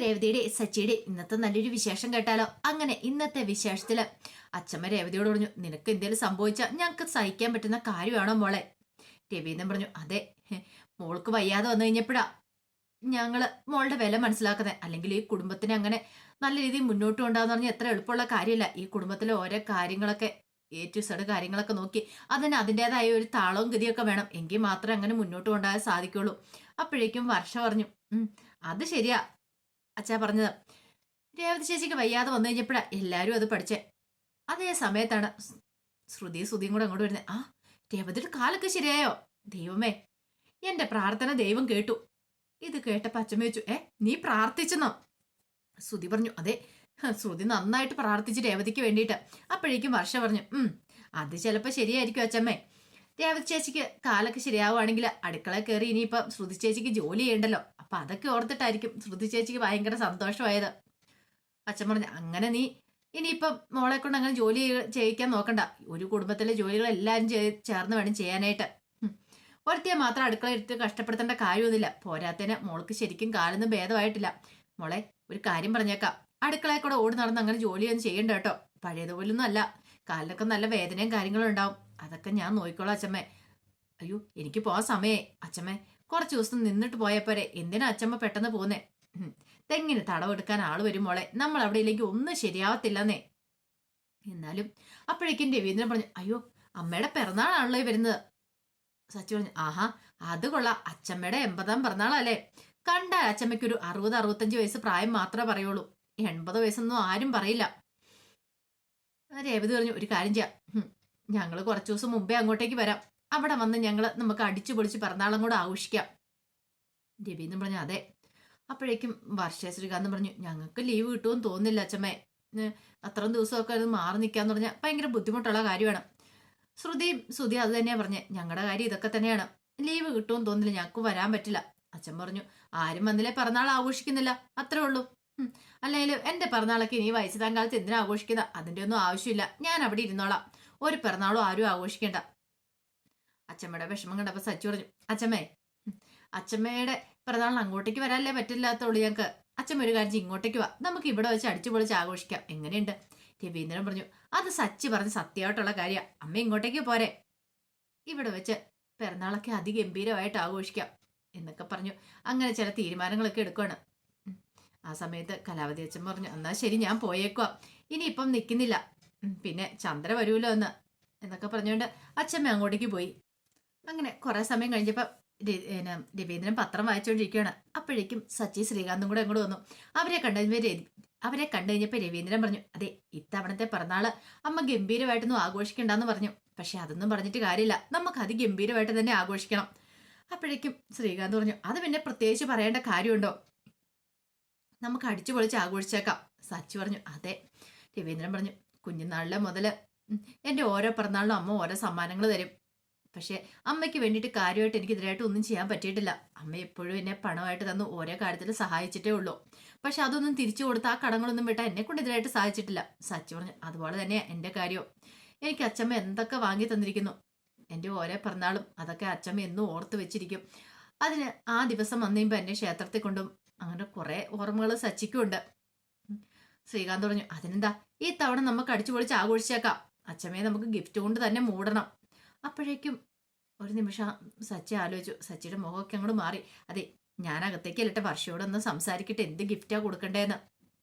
രേവതിയുടെ സച്ചിയുടെ ഇന്നത്തെ നല്ലൊരു വിശേഷം കേട്ടാലോ? അങ്ങനെ ഇന്നത്തെ വിശേഷത്തില് അച്ഛമ്മ രേവതിയോട് പറഞ്ഞു, നിനക്ക് എന്തേലും സംഭവിച്ചാൽ ഞങ്ങൾക്ക് സഹിക്കാൻ പറ്റുന്ന കാര്യമാണോ മോളെ? രവീന്ദ്രൻ പറഞ്ഞു, അതെ, മോൾക്ക് വയ്യാതെ വന്നു കഴിഞ്ഞപ്പോഴാ ഞങ്ങള് മോളുടെ വില മനസ്സിലാക്കുന്നത്. അല്ലെങ്കിൽ ഈ കുടുംബത്തിനെ അങ്ങനെ നല്ല രീതിയിൽ മുന്നോട്ട് കൊണ്ടാന്ന് പറഞ്ഞാൽ എത്ര എളുപ്പമുള്ള കാര്യമല്ല. ഈ കുടുംബത്തിലെ ഓരോ കാര്യങ്ങളൊക്കെ A to Z കാര്യങ്ങളൊക്കെ നോക്കി അതിന് അതിൻ്റെതായ ഒരു താളവും ഗതിയൊക്കെ വേണം. എങ്കിൽ മാത്രമേ അങ്ങനെ മുന്നോട്ട് കൊണ്ടുപോകാൻ സാധിക്കുള്ളൂ. അപ്പോഴേക്കും വർഷ പറഞ്ഞു, അത് ശരിയാ അച്ഛാ പറഞ്ഞത്. രേവതി ചേച്ചിക്ക് വയ്യാതെ വന്നു കഴിഞ്ഞപ്പോഴാ എല്ലാരും അത് പഠിച്ചേ. അതേ സമയത്താണ് ശ്രുതിയും കൂടെ അങ്ങോട്ട് വരുന്നത്. രേവതിയുടെ കാലൊക്കെ ശരിയായോ? ദൈവമേ, എന്റെ പ്രാർത്ഥന ദൈവം കേട്ടു. ഇത് കേട്ടപ്പോ അച്ഛമ്മ ചോദിച്ചു, നീ പ്രാർത്ഥിച്ചെന്നോ? ശ്രുതി പറഞ്ഞു, അതെ, ശ്രുതി നന്നായിട്ട് പ്രാർത്ഥിച്ചു രേവതിക്ക് വേണ്ടിയിട്ട്. അപ്പോഴേക്കും വർഷ പറഞ്ഞു, അത് ചിലപ്പോ ശരിയായിരിക്കും അച്ഛമ്മേ. രേവതി ചേച്ചിക്ക് കാലൊക്കെ ശരിയാവുകയാണെങ്കിൽ അടുക്കള കയറി ഇനിയിപ്പം ശ്രുതി ചേച്ചിക്ക് ജോലി ചെയ്യണ്ടല്ലോ. അപ്പൊ അതൊക്കെ ഓർത്തിട്ടായിരിക്കും ശ്രുതി ചേച്ചിക്ക് ഭയങ്കര സന്തോഷമായത്. അച്ഛൻ പറഞ്ഞു, അങ്ങനെ നീ ഇനിയിപ്പം മോളെ കൊണ്ട് അങ്ങനെ ജോലി ചെയ്യിക്കാൻ നോക്കണ്ട. ഒരു കുടുംബത്തിലെ ജോലികൾ എല്ലാവരും ചേർന്ന് വേണം ചെയ്യാനായിട്ട്. ഒരുത്തിയെ മാത്രം അടുക്കള എടുത്ത് കഷ്ടപ്പെടുത്തേണ്ട കാര്യമൊന്നുമില്ല. പോരാത്തതിന് മോൾക്ക് ശരിക്കും കാലൊന്നും ഭേദമായിട്ടില്ല. മോളെ, ഒരു കാര്യം പറഞ്ഞേക്കാം, അടുക്കളയിൽ കൂടെ ഓടി നടന്ന് അങ്ങനെ ജോലിയൊന്നും ചെയ്യണ്ട കേട്ടോ. പഴയതുപോലൊന്നും അല്ല, കാലിനൊക്കെ നല്ല വേദനയും കാര്യങ്ങളും ഉണ്ടാവും. അതൊക്കെ ഞാൻ നോക്കിക്കോളാം അച്ഛമ്മേ. അയ്യോ, എനിക്ക് പോവാൻ സമയേ അച്ഛമ്മേ. കുറച്ച് ദിവസം നിന്നിട്ട് പോയപ്പോരെ, എന്തിനാ അച്ഛമ്മ പെട്ടെന്ന് പോന്നേ? തെങ്ങിന് തടവെടുക്കാൻ ആള് വരും മോളെ, നമ്മൾ അവിടെ ഇല്ലെങ്കിൽ ഒന്നും ശരിയാവത്തില്ലെന്നേ. എന്നാലും അപ്പോഴേക്കും രവീന്ദ്രൻ പറഞ്ഞു, അയ്യോ, അമ്മയുടെ പിറന്നാളാണല്ലോ ഈ വരുന്നത്. സച്ചി പറഞ്ഞു, ആഹാ, അത് കൊള്ളാം, അച്ഛമ്മയുടെ 80ാം പിറന്നാളല്ലേ. കണ്ടാൽ അച്ഛമ്മയ്ക്കൊരു 60-65 വയസ്സ് പ്രായം മാത്രമേ പറയുള്ളൂ. 80 വയസ്സൊന്നും ആരും പറയില്ല. രേവതി പറഞ്ഞു, ഒരു കാര്യം ചെയ്യാം, ഞങ്ങള് കുറച്ചു ദിവസം മുമ്പേ അങ്ങോട്ടേക്ക് വരാം. അവിടെ വന്ന് നമുക്ക് അടിച്ചു പൊളിച്ച് പിറന്നാളും കൂടെ ആഘോഷിക്കാം. രവീന്ദ്രൻ പറഞ്ഞു, അതെ. അപ്പോഴേക്കും വർഷ ശ്രീകാന്ത് പറഞ്ഞു, ഞങ്ങൾക്ക് ലീവ് കിട്ടുമെന്ന് തോന്നുന്നില്ല അച്ഛമ്മേ. അത്രയും ദിവസമൊക്കെ അത് മാറി നിൽക്കാന്ന് പറഞ്ഞാൽ ഭയങ്കര ബുദ്ധിമുട്ടുള്ള കാര്യമാണ്. ശ്രുതി അത് തന്നെയാ പറഞ്ഞേ, ഞങ്ങളുടെ കാര്യം ഇതൊക്കെ തന്നെയാണ്. ലീവ് കിട്ടുമെന്ന് തോന്നുന്നില്ല, ഞങ്ങൾക്ക് വരാൻ പറ്റില്ല. അച്ഛൻ പറഞ്ഞു, ആരും വന്നില്ലേ പിറന്നാൾ ആഘോഷിക്കുന്നില്ല, അത്രേ ഉള്ളൂ. അല്ലെങ്കിലും എന്റെ പിറന്നാളൊക്കെ ഇനി വയസ്സുതാൻ കാലത്ത് എന്തിനാ ആഘോഷിക്കുന്ന? അതിന്റെ ഒന്നും ആവശ്യമില്ല, ഞാൻ അവിടെ ഇരുന്നോളാം. ഒരു പിറന്നാളും ആരും ആഘോഷിക്കേണ്ട. അച്ഛമ്മയുടെ വിഷമം കണ്ടപ്പോ സച്ചു പറഞ്ഞു, അച്ഛമ്മേ, അച്ഛമ്മയുടെ പിറന്നാളിന് അങ്ങോട്ടേക്ക് വരാനല്ലേ പറ്റില്ലാത്തോളൂ ഞങ്ങൾക്ക്. അച്ഛമ്മ ഒരു കാര്യം, ഇങ്ങോട്ടേക്ക് വാ, നമുക്ക് ഇവിടെ വെച്ച് അടിച്ചു പൊളിച്ച് ആഘോഷിക്കാം. എങ്ങനെയുണ്ട്? രവീന്ദ്രൻ പറഞ്ഞു, അത് സച്ചി പറഞ്ഞ് സത്യമായിട്ടുള്ള കാര്യ. അമ്മ ഇങ്ങോട്ടേക്ക് പോരെ, ഇവിടെ വെച്ച് പിറന്നാളൊക്കെ അതിഗംഭീരമായിട്ട് ആഘോഷിക്കാം എന്നൊക്കെ പറഞ്ഞു. അങ്ങനെ ചില തീരുമാനങ്ങളൊക്കെ എടുക്കുകയാണ്. ആ സമയത്ത് കലാവതി അച്ഛൻ പറഞ്ഞു, എന്നാ ശരി, ഞാൻ പോയേക്കുക, ഇനിയിപ്പം നിൽക്കുന്നില്ല, പിന്നെ ചന്ദ്ര വരുമല്ലോ എന്നൊക്കെ പറഞ്ഞുകൊണ്ട് അച്ഛമ്മ അങ്ങോട്ടേക്ക് പോയി. അങ്ങനെ കുറെ സമയം കഴിഞ്ഞപ്പോൾ രവീന്ദ്രൻ പത്രം വായിച്ചുകൊണ്ടിരിക്കുകയാണ്. അപ്പോഴേക്കും സച്ചി ശ്രീകാന്തും കൂടെ അങ്ങോട്ട് വന്നു. അവരെ കണ്ടു കഴിഞ്ഞപ്പോൾ രവീന്ദ്രൻ പറഞ്ഞു, അതെ, ഇത്തവണത്തെ പിറന്നാള് അമ്മ ഗംഭീരമായിട്ടൊന്നും ആഘോഷിക്കണ്ടെന്ന് പറഞ്ഞു. പക്ഷെ അതൊന്നും പറഞ്ഞിട്ട് കാര്യമില്ല, നമുക്ക് അതിഗംഭീരമായിട്ട് തന്നെ ആഘോഷിക്കണം. അപ്പോഴേക്കും ശ്രീകാന്ത് പറഞ്ഞു, അത് പിന്നെ പ്രത്യേകിച്ച് പറയേണ്ട കാര്യമുണ്ടോ, നമുക്ക് അടിച്ചു പൊളിച്ച് ആഘോഷിച്ചേക്കാം. സച്ചി പറഞ്ഞു, അതെ. രവീന്ദ്രൻ പറഞ്ഞു, കുഞ്ഞുനാളിലെ മുതല് എൻ്റെ ഓരോ പിറന്നാളിലും അമ്മ ഓരോ സമ്മാനങ്ങൾ തരും. പക്ഷെ അമ്മയ്ക്ക് വേണ്ടിയിട്ട് കാര്യമായിട്ട് എനിക്ക് ഇതിനായിട്ട് ഒന്നും ചെയ്യാൻ പറ്റിയിട്ടില്ല. അമ്മ എപ്പോഴും എന്നെ പണമായിട്ട് തന്നു ഓരോ കാര്യത്തിൽ സഹായിച്ചിട്ടേ ഉള്ളൂ. പക്ഷെ അതൊന്നും തിരിച്ചു കൊടുത്ത് ആ കടങ്ങളൊന്നും വിട്ടാൽ എന്നെ കൊണ്ട് ഇതിനായിട്ട് സഹായിച്ചിട്ടില്ല. സച്ചി പറഞ്ഞു, അതുപോലെ തന്നെയാ എൻ്റെ കാര്യവും. എനിക്ക് അച്ഛമ്മ എന്തൊക്കെ വാങ്ങി തന്നിരിക്കുന്നു. എൻ്റെ ഓരോ പിറന്നാളും അതൊക്കെ അച്ഛമ്മ എന്നും ഓർത്ത് വെച്ചിരിക്കും. അതിന് ആ ദിവസം വന്നു കഴിയുമ്പോൾ എന്നെ ക്ഷേത്രത്തിൽ കൊണ്ടും. അങ്ങനെ കുറെ ഓർമ്മകൾ സച്ചിക്കും ഉണ്ട്. ശ്രീകാന്ത് പറഞ്ഞു, അതിനെന്താ, ഈ തവണ നമുക്ക് അടിച്ചു പൊളിച്ച് ആഘോഷിച്ചേക്കാം. അച്ഛമ്മയെ നമുക്ക് ഗിഫ്റ്റ് കൊണ്ട് തന്നെ മൂടണം. അപ്പോഴേക്കും ഒരു നിമിഷം സച്ചി ആലോചിച്ചു. സച്ചിയുടെ മുഖമൊക്കെ അങ്ങോട്ട് മാറി. അതെ, ഞാൻ അകത്തേക്കല്ലിട്ട് വർഷയോടൊന്ന് സംസാരിക്കട്ടെ, എന്ത് ഗിഫ്റ്റാ കൊടുക്കണ്ടേന്ന്.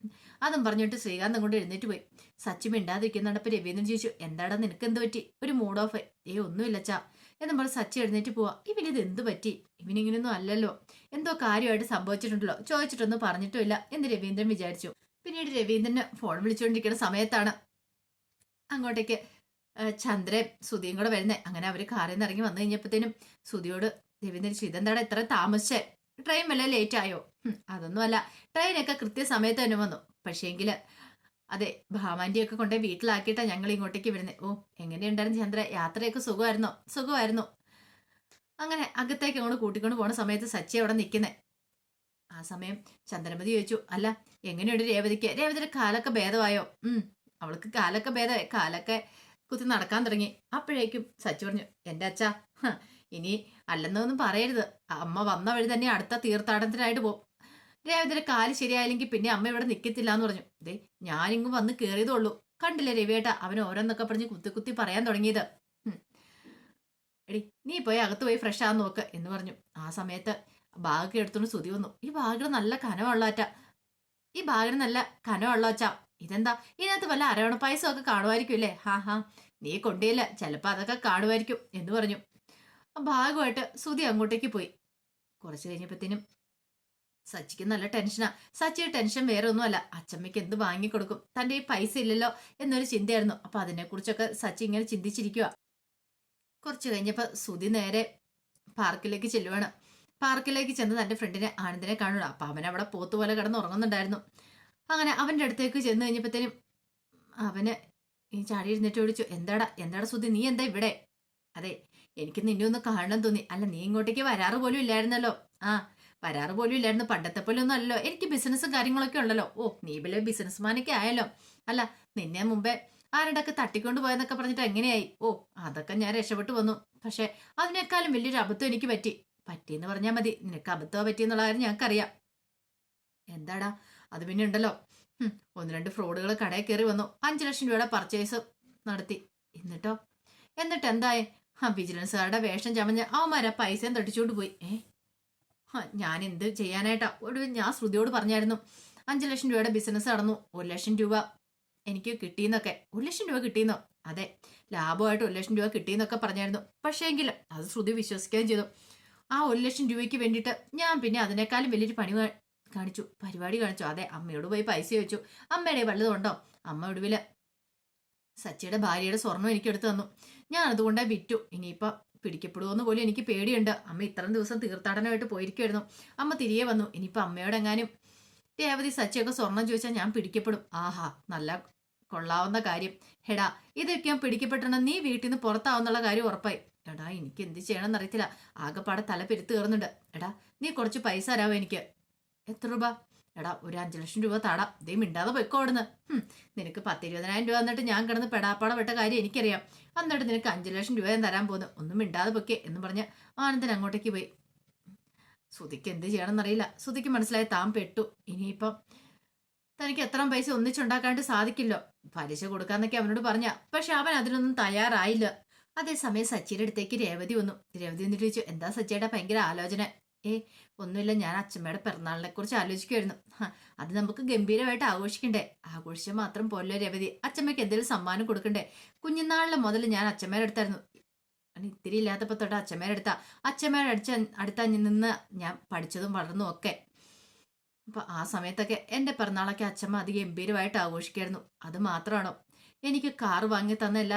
അതും പറഞ്ഞിട്ട് ശ്രീകാന്ത് അങ്ങോട്ട് എഴുന്നേറ്റ് പോയി. സച്ചി മിണ്ടാതിരിക്കുന്നുണ്ടപ്പോൾ രവീന്ദ്രൻ ചോദിച്ചു, എന്താടാ നിനക്ക് എന്ത് പറ്റി? ഒരു മൂഡ് ഓഫ്. ഒന്നുമില്ലച്ചാ എന്നും പറഞ്ഞ് സച്ചി എഴുന്നേറ്റ് പോവാ. ഇവനിത് എന്ത് പറ്റി? ഇവനിങ്ങനെയൊന്നും അല്ലല്ലോ, എന്തോ കാര്യമായിട്ട് സംഭവിച്ചിട്ടുണ്ടല്ലോ, ചോദിച്ചിട്ടൊന്നും പറഞ്ഞിട്ടുമില്ല എന്ന് രവീന്ദ്രൻ വിചാരിച്ചു. പിന്നീട് രവീന്ദ്രന് ഫോൺ വിളിച്ചുകൊണ്ടിരിക്കുന്ന സമയത്താണ് അങ്ങോട്ടേക്ക് ചന്ദ്രയും സുധിയും കൂടെ വരുന്നേ. അങ്ങനെ അവര് കാറിൽ നിന്ന് ഇറങ്ങി വന്നു കഴിഞ്ഞപ്പോഴത്തേനും സുധിയോട് രവീന്ദ്രൻ ചോദിച്ചു, ഇതെന്താടാ ഇത്ര താമസിച്ചേ? ട്രെയിൻ വല്ല ലേറ്റ് ആയോ? അതൊന്നുമല്ല, ട്രെയിനൊക്കെ കൃത്യസമയത്ത് തന്നെ വന്നു. പക്ഷേങ്കില് അതെ, ഭാമാന്റിയൊക്കെ കൊണ്ടേ വീട്ടിലാക്കിയിട്ടാ ഞങ്ങൾ ഇങ്ങോട്ടേക്ക് വരുന്നത്. ഓ, എങ്ങനെയുണ്ടായിരുന്നു ചന്ദ്ര? യാത്രയൊക്കെ സുഖമായിരുന്നു. അങ്ങനെ അകത്തേക്ക് അങ്ങോട്ട് കൂട്ടിക്കൊണ്ട് പോണ സമയത്ത് സച്ചി അവിടെ നിൽക്കുന്നേ. ആ സമയം ചന്ദ്രമതി ചോദിച്ചു, അല്ല, എങ്ങനെയുണ്ട് രേവതിക്ക്? രേവതിയുടെ കാലൊക്കെ ഭേദമായോ? അവൾക്ക് കാലൊക്കെ ഭേദമായി, കാലൊക്കെ കുത്തി നടക്കാൻ തുടങ്ങി. അപ്പോഴേക്കും സച്ചി പറഞ്ഞു, എൻ്റെ അച്ഛാ, ഇനി അല്ലെന്നൊന്നും പറയരുത്, അമ്മ വന്ന വഴി തന്നെ അടുത്ത തീർത്ഥാടനത്തിനായിട്ട് പോകും. രേവതിയുടെ കാല് ശരിയായില്ലെങ്കിൽ പിന്നെ അമ്മ ഇവിടെ നിൽക്കത്തില്ല എന്ന് പറഞ്ഞു. ദേ ഞാനിങ്ങ് വന്ന് കയറിയതുള്ളൂ, കണ്ടില്ലേ രവിയേട്ടാ അവൻ ഓരോന്നൊക്കെ പറഞ്ഞ് കുത്തി കുത്തി പറയാൻ തുടങ്ങിയത്. എടി നീ പോയി അകത്ത് പോയി ഫ്രഷ് ആന്ന് നോക്ക് എന്ന് പറഞ്ഞു. ആ സമയത്ത് ബാഗ് എടുത്തോണ്ട് സുതി വന്നു. ഈ ബാഗിന് നല്ല കനമുള്ളാറ്റ, ഈ ബാഗിന് നല്ല കനമുള്ള അച്ഛാ. ഇതെന്താ ഇതിനകത്ത് വല്ല അരവണ പൈസ ഒക്കെ കാണുമായിരിക്കും അല്ലേ? ഹാ ഹാ നീ കൊണ്ടേയില്ല, ചിലപ്പോ അതൊക്കെ കാണുമായിരിക്കും എന്ന് പറഞ്ഞു. ബാഗുമായിട്ട് സുതി അങ്ങോട്ടേക്ക് പോയി. കുറച്ച് കഴിഞ്ഞപ്പോഴത്തേനും സച്ചിക്ക് നല്ല ടെൻഷനാ. സച്ചിയുടെ ടെൻഷൻ വേറെ ഒന്നുമല്ല, അച്ചമ്മയ്ക്ക് എന്ത് വാങ്ങിക്കൊടുക്കും, തന്റെ ഈ പൈസ ഇല്ലല്ലോ എന്നൊരു ചിന്തയായിരുന്നു. അപ്പൊ അതിനെക്കുറിച്ചൊക്കെ സച്ചി ഇങ്ങനെ ചിന്തിച്ചിരിക്കുക. കുറച്ച് കഴിഞ്ഞപ്പോ സുതി നേരെ പാർക്കിലേക്ക് ചെല്ലുവാണ്. പാർക്കിലേക്ക് ചെന്ന് തന്റെ ഫ്രണ്ടിനെ ആനന്ദിനെ കാണുക. അപ്പൊ അവൻ അവിടെ പോത്തുപോലെ കിടന്ന് ഉറങ്ങുന്നുണ്ടായിരുന്നു. അങ്ങനെ അവന്റെ അടുത്തേക്ക് ചെന്ന് കഴിഞ്ഞപ്പോഴത്തേനും അവന് ഈ ചാടി എഴുന്നേറ്റ് ചോദിച്ചു, എന്താടാ എന്താടാ സുധി, നീ എന്താ ഇവിടെ? അതെ, എനിക്ക് നിന്നെ ഒന്ന് കാണണം തോന്നി. അല്ല നീ ഇങ്ങോട്ടേക്ക് വരാറ് പോലും ഇല്ലായിരുന്നല്ലോ. ആ വരാറ് പോലും ഇല്ലായിരുന്നു, പണ്ടത്തെ പോലെ ഒന്നും അല്ലല്ലോ. എനിക്ക് ബിസിനസ്സും കാര്യങ്ങളൊക്കെ ഉണ്ടല്ലോ. ഓ നീ വലിയ ബിസിനസ്മാനൊക്കെ ആയല്ലോ. അല്ല നിന്നെ മുമ്പേ ആരുടെയൊക്കെ തട്ടിക്കൊണ്ട് പോയെന്നൊക്കെ പറഞ്ഞിട്ട് എങ്ങനെയായി? ഓ അതൊക്കെ ഞാൻ രക്ഷപ്പെട്ടു വന്നു. പക്ഷെ അതിനേക്കാളും വലിയൊരു അബദ്ധം എനിക്ക് പറ്റിയെന്ന് പറഞ്ഞാൽ മതി. നിനക്ക് അബദ്ധമോ പറ്റിയെന്നുള്ള കാര്യം ഞങ്ങൾക്കറിയാം. എന്താടാ അത്? പിന്നെ ഉണ്ടല്ലോ, ഒന്ന് രണ്ട് ഫ്രോഡുകൾ കടയിൽ കയറി വന്നു, 5 ലക്ഷം രൂപയുടെ പർച്ചേസ് നടത്തി. എന്നിട്ട് എന്തായി? വിജിലൻസുകാരുടെ വേഷം ചമഞ്ഞ് അവന്മാരാ പൈസയും തട്ടിച്ചുകൊണ്ട് പോയി. ഞാൻ എന്ത് ചെയ്യാനായിട്ടാ? ഒടുവിൽ ഞാൻ ശ്രുതിയോട് പറഞ്ഞായിരുന്നു 5 ലക്ഷം രൂപയുടെ ബിസിനസ് നടന്നു, 1 ലക്ഷം രൂപ എനിക്ക് കിട്ടിയെന്നൊക്കെ. 1 ലക്ഷം രൂപ കിട്ടിയെന്നോ? അതെ, ലാഭമായിട്ട് 1 ലക്ഷം രൂപ കിട്ടിയെന്നൊക്കെ പറഞ്ഞായിരുന്നു. പക്ഷേ എങ്കിലും അത് ശ്രുതി വിശ്വസിക്കുകയും ചെയ്തു. ആ 1 ലക്ഷം രൂപയ്ക്ക് വേണ്ടിയിട്ട് ഞാൻ പിന്നെ അതിനേക്കാളും വലിയൊരു പരിപാടി കാണിച്ചു. അതെ, അമ്മയോട് പോയി പൈസ ചോദിച്ചു. അമ്മയുടെ വല്ലതുണ്ടോ? അമ്മ ഒടുവില് സച്ചിയുടെ ഭാര്യയുടെ സ്വർണം എനിക്ക് എടുത്തു തന്നു. ഞാൻ അതുകൊണ്ട് വിറ്റു. ഇനിയിപ്പം പിടിക്കപ്പെടുമോന്ന് പോലും എനിക്ക് പേടിയുണ്ട്. അമ്മ ഇത്രയും ദിവസം തീർത്ഥാടനമായിട്ട് പോയിരിക്കുമായിരുന്നു. അമ്മ തിരികെ വന്നു. ഇനിയിപ്പം അമ്മയോടെങ്ങാനും രേവതി സച്ചിയൊക്കെ സ്വർണം ചോദിച്ചാൽ ഞാൻ പിടിക്കപ്പെടും. ആഹാ നല്ല കൊള്ളാവുന്ന കാര്യം. എടാ ഇതൊക്കെ ഞാൻ പിടിക്കപ്പെട്ടാണ് നീ വീട്ടിൽ നിന്ന് പുറത്താവുന്നുള്ള കാര്യം ഉറപ്പായി. എടാ എനിക്ക് എന്ത് ചെയ്യണമെന്ന് അറിയത്തില്ല, ആകെപ്പാടെ തല പെരുത്ത് കയറുന്നുണ്ട്. എടാ നീ കുറച്ച് പൈസ തരാമോ എനിക്ക്? എത്ര രൂപ? എടാ ഒരു 5 ലക്ഷം രൂപ താടാ. ഇതേ മിണ്ടാതെ പൊയ്ക്കോ അവിടുന്ന്. നിനക്ക് 10-20 രൂപ എന്നിട്ട് ഞാൻ കിടന്ന് പെടാപ്പാട വിട്ട കാര്യം എനിക്കറിയാം. എന്നിട്ട് നിനക്ക് 5 ലക്ഷം രൂപ ഞാൻ തരാൻ പോകുന്നു. ഒന്നും മിണ്ടാതെ പൊക്കെ എന്ന് പറഞ്ഞ് ആനന്ദൻ അങ്ങോട്ടേക്ക് പോയി. ശ്രുതിക്ക് എന്ത് ചെയ്യണമെന്നറിയില്ല. ശ്രുതിക്ക് മനസ്സിലായി താൻ പെട്ടു. ഇനിയിപ്പം തനിക്ക് എത്ര പൈസ ഒന്നിച്ചുണ്ടാക്കാണ്ട് സാധിക്കില്ലോ. പലിശ കൊടുക്കാന്നൊക്കെ അവനോട് പറഞ്ഞ, പക്ഷെ അവൻ അതിനൊന്നും തയ്യാറായില്ല. അതേസമയം സച്ചിയുടെ അടുത്തേക്ക് രേവതി വന്നു. രേവതി എന്നിട്ട് ചോദിച്ചു, എന്താ സച്ചിയുടെ ഭയങ്കര ആലോചന? ഒന്നുമില്ല, ഞാൻ അച്ഛമ്മയുടെ പിറന്നാളിനെ കുറിച്ച് ആലോചിക്കുമായിരുന്നു. അത് നമുക്ക് ഗംഭീരമായിട്ട് ആഘോഷിക്കണ്ടേ? ആഘോഷിച്ചാൽ മാത്രം പോലെ രേവതി, അച്ഛമ്മയ്ക്ക് എന്തെങ്കിലും സമ്മാനം കൊടുക്കണ്ടേ? കുഞ്ഞുനാളിലെ മുതൽ ഞാൻ അച്ഛമ്മയുടെ അടുത്തായിരുന്നു. ഇത്തിരി ഇല്ലാത്തപ്പോ തൊട്ട് അച്ഛമ്മയുടെ അടുത്ത നിന്ന് ഞാൻ പഠിച്ചതും വളർന്നും ഒക്കെ. അപ്പൊ ആ സമയത്തൊക്കെ എന്റെ പിറന്നാളൊക്കെ അച്ഛമ്മ ഗംഭീരമായിട്ട് ആഘോഷിക്കായിരുന്നു. അത് മാത്രമാണോ? എനിക്ക് കാറ് വാങ്ങി തന്നല്ല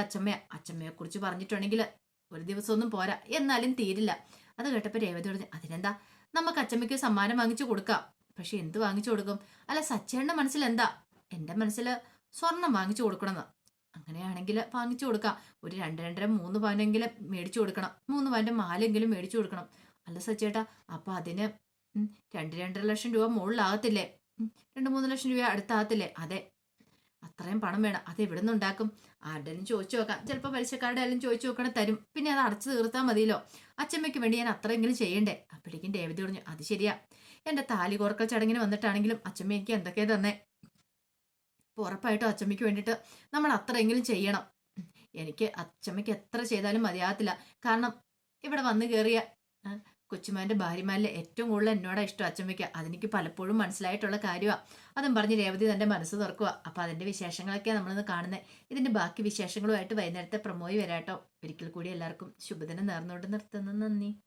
അച്ഛമ്മയെ കുറിച്ച് പറഞ്ഞിട്ടുണ്ടെങ്കിൽ ഒരു ദിവസമൊന്നും പോരാ, എന്നാലും തീരില്ല. അത് കേട്ടപ്പോ രേവതി പറഞ്ഞു, അതിനെന്താ, നമുക്ക് അച്ഛമ്മയ്ക്ക് സമ്മാനം വാങ്ങിച്ചു കൊടുക്കാം. പക്ഷെ എന്ത് വാങ്ങിച്ചു കൊടുക്കും? അല്ല സച്ചേന്റെ മനസ്സിൽ എന്താ? എന്റെ മനസ്സിൽ സ്വർണം വാങ്ങിച്ചു കൊടുക്കണമെന്ന്. അങ്ങനെയാണെങ്കിൽ വാങ്ങിച്ചു കൊടുക്കാം. ഒരു 2-2.5-3 പവനെങ്കിലും മേടിച്ചു കൊടുക്കണം. 3 പവന്റെ മാലെങ്കിലും മേടിച്ചു കൊടുക്കണം. അല്ല സച്ചേട്ടാ, അപ്പൊ അതിന് 2-2.5 ലക്ഷം രൂപ മുകളിലാകത്തില്ലേ? 2-3 ലക്ഷം രൂപ അടുത്താകത്തില്ലേ? അതെ, അത്രയും പണം വേണം. അത് എവിടെ നിന്ന് ഉണ്ടാക്കും? ആരുടെയും ചോദിച്ചു നോക്കാം. ചിലപ്പോൾ പലിശക്കാരുടെ ആയാലും ചോദിച്ചു നോക്കണേ തരും. പിന്നെ അത് അടച്ചു തീർത്താൽ മതിയല്ലോ. അച്ഛമ്മയ്ക്ക് വേണ്ടി ഞാൻ അത്രയെങ്കിലും ചെയ്യണ്ടേ? അപ്പോഴേക്കും രേവതി പറഞ്ഞു, അത് ശരിയാ, എന്റെ താലി കോർക്കൽ ചടങ്ങിന് വന്നിട്ടാണെങ്കിലും അച്ഛമ്മ എനിക്ക് എന്തൊക്കെയാ തന്നെ. അപ്പോൾ ഉറപ്പായിട്ടും അച്ഛമ്മയ്ക്ക് വേണ്ടിയിട്ട് നമ്മൾ അത്രയെങ്കിലും ചെയ്യണം. എനിക്ക് അച്ഛമ്മയ്ക്ക് എത്ര ചെയ്താലും മതിയാകത്തില്ല. കാരണം ഇവിടെ വന്നു കയറിയ കൊച്ചുമാൻ്റെ ഭാര്യമാരിൽ ഏറ്റവും കൂടുതൽ എന്നോടാ ഇഷ്ടം അച്ഛമ്മയ്ക്ക്. അതെനിക്ക് പലപ്പോഴും മനസ്സിലായിട്ടുള്ള കാര്യമാണ്. അതും പറഞ്ഞ് രേവതി തൻ്റെ മനസ്സ് തുറക്കുക. അപ്പോൾ അതിൻ്റെ വിശേഷങ്ങളൊക്കെയാണ് നമ്മളിന്ന് കാണുന്നത്. ഇതിൻ്റെ ബാക്കി വിശേഷങ്ങളുമായിട്ട് വൈകുന്നേരത്തെ പ്രമോയി വരാട്ടോ. ഒരിക്കൽ കൂടി എല്ലാവർക്കും ശുഭദിനം നേർന്നുകൊണ്ട് നിർത്തുന്നു. നന്ദി.